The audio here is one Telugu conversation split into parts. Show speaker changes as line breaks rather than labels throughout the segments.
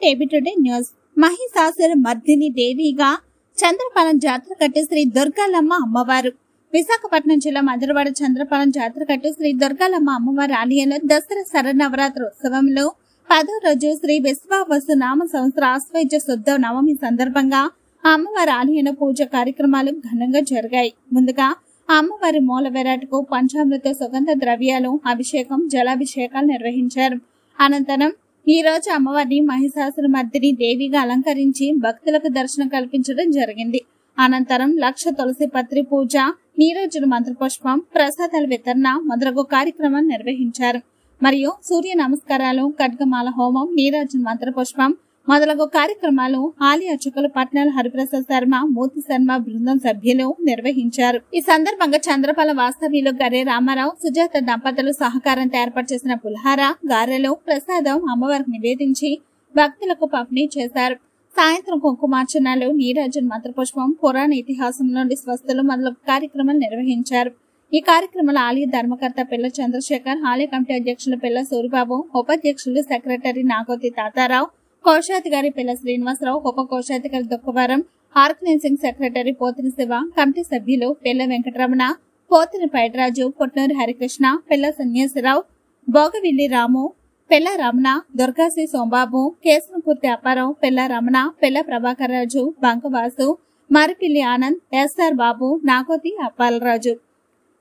TV today news. Mahishasura Mardini దేవిగా చంద్రపాలెం జాతర కట్టు శ్రీ దుర్గాలమ్మ అమ్మవారు. విశాఖపట్నం జిల్లా మధురవాడ చంద్రపాలెం జాతర కట్టు శ్రీ దుర్గాలమ్మ అమ్మవారి ఆలయంలో దసరా శరన్నవరాత్రి ఉత్సవంలో 10వ రోజు శ్రీ విశ్వావసు నామ సంవత్సర ఆశ్వయుజ శుద్ధ నవమి సందర్భంగా అమ్మవారి ఆలయంలో పూజ కార్యక్రమాలు ఘనంగా జరిగాయి. ముందుగా అమ్మవారి మూల విరాట్కు పంచామృత సుగంధ ద్రవ్యాలు, అభిషేకం, జలాభిషేకాలు నిర్వహించారు. అనంతరం ఈ రోజు అమ్మవారిని మహిషాసుర మర్దిని దేవిగా అలంకరించి భక్తులకు దర్శనం కల్పించడం జరిగింది. అనంతరం లక్ష తులసి పత్రి పూజ, నీరాజన మంత్రపుష్పం, ప్రసాదాల వితరణ మొదలగు కార్యక్రమం నిర్వహించారు. మరియు సూర్య నమస్కారాలు, ఖడ్గమాల హోమం, నీరాజన మంత్రపుష్పం మొదలగు కార్యక్రమాలు ఆలయ అర్చకులు పట్నాల హరిప్రసాద్ శర్మ, మూర్తి శర్మ బృందం సభ్యులు నిర్వహించారు. ఈ సందర్భంగా చంద్రపాలెం వాస్తవ్యులు గర్రె రామారావు, సుజాత దంపతులు సహకారంతో ఏర్పాటు చేసిన పులిహార, గారెలు, ప్రసాదం అమ్మవారికి నివేదించి భక్తులకు పంపిణీ చేశారు. సాయంత్రం కుంకుమార్చనలు, నీరాజన మంత్రపుష్పం, పురాణ ఇతిహాసం నుండి స్వస్థలు మొదలగు కార్యక్రమాలు నిర్వహించారు. ఈ కార్యక్రమంలో ఆలయ ధర్మకర్త పిల్ల చంద్రశేఖర్, ఆలయ కమిటీ అధ్యక్షులు పిల్ల సూరిబాబు, ఉపాధ్యక్షులు సెక్రటరీ నాగోతి తాతారావు, కోశాధికారి పిల్ల శ్రీనివాసరావు, ఉప కోశాధికారి దుఃఖవరం, ఆర్గనైజింగ్ సెక్రటరీ పోతిని శివ, కమిటీ సభ్యులు పిల్ల వెంకటరమణ, పోతిని పైటరాజు, పుట్నూరి హరికృష్ణ, పిల్ల సన్యాసిరావు, భోగవిల్లి రాము, పిల్ల రమణ, దుర్గాశ్రీ సోంబాబు, కేశవపూర్తి అప్పారావు, పిల్ల రమణ, పిల్ల ప్రభాకర్ రాజు, బంకవాసు, మరిపిల్లి ఆనంద్, ఎస్ఆర్ బాబు, నాగోతి అప్పాలరాజు,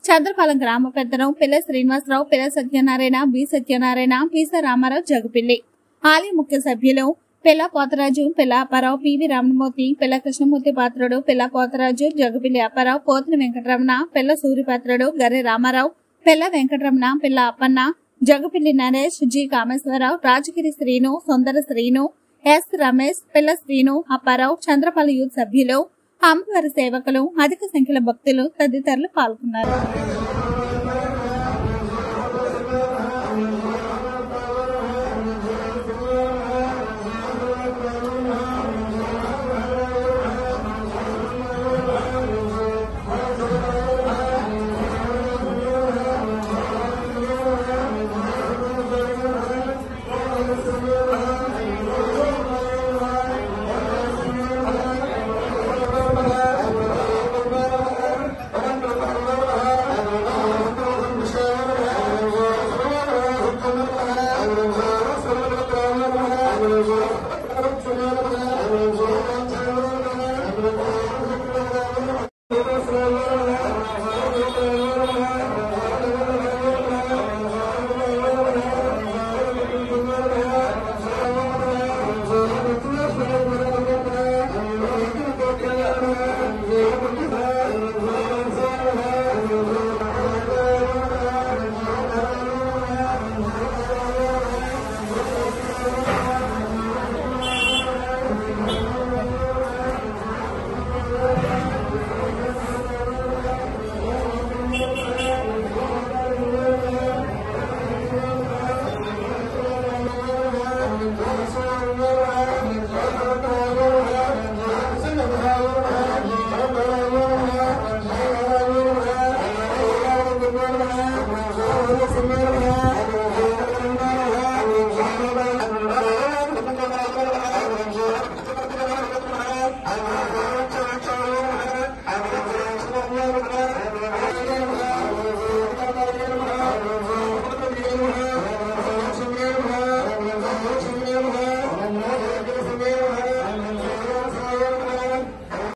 చంద్రపాలెం గ్రామ పెద్దలు పిల్ల శ్రీనివాసరావు, పిల్ల సత్యనారాయణ, బి సత్యనారాయణ, పిస రామారావు, జగపిల్లి, ఆలయ ముఖ్య సభ్యులు పిల్ల పోతరాజు, పిల్ల అప్పారావు, పివి రామమూర్తి, పిల్ల కృష్ణమూర్తి పాత్రుడు, పిల్ల పోతరాజు, జగపిల్లి అప్పారావు, పోతిని వెంకటరమణ, పిల్ల సూర్యపాత్రుడు, గర్రె రామారావు, పిల్ల వెంకటరమణ, పిల్ల అప్పన్న, జగపిల్లి నరేష్, జి కామేశ్వరరావు, రాజగిరి శ్రీను, సుందర శ్రీను, ఎస్ రమేష్, పిల్ల శ్రీను, అప్పారావు, చంద్రపాలెం యూత్ సభ్యులు, అమ్మవారి సేవకులు, అధిక సంఖ్యలో భక్తులు తదితరులు పాల్గొన్నారు.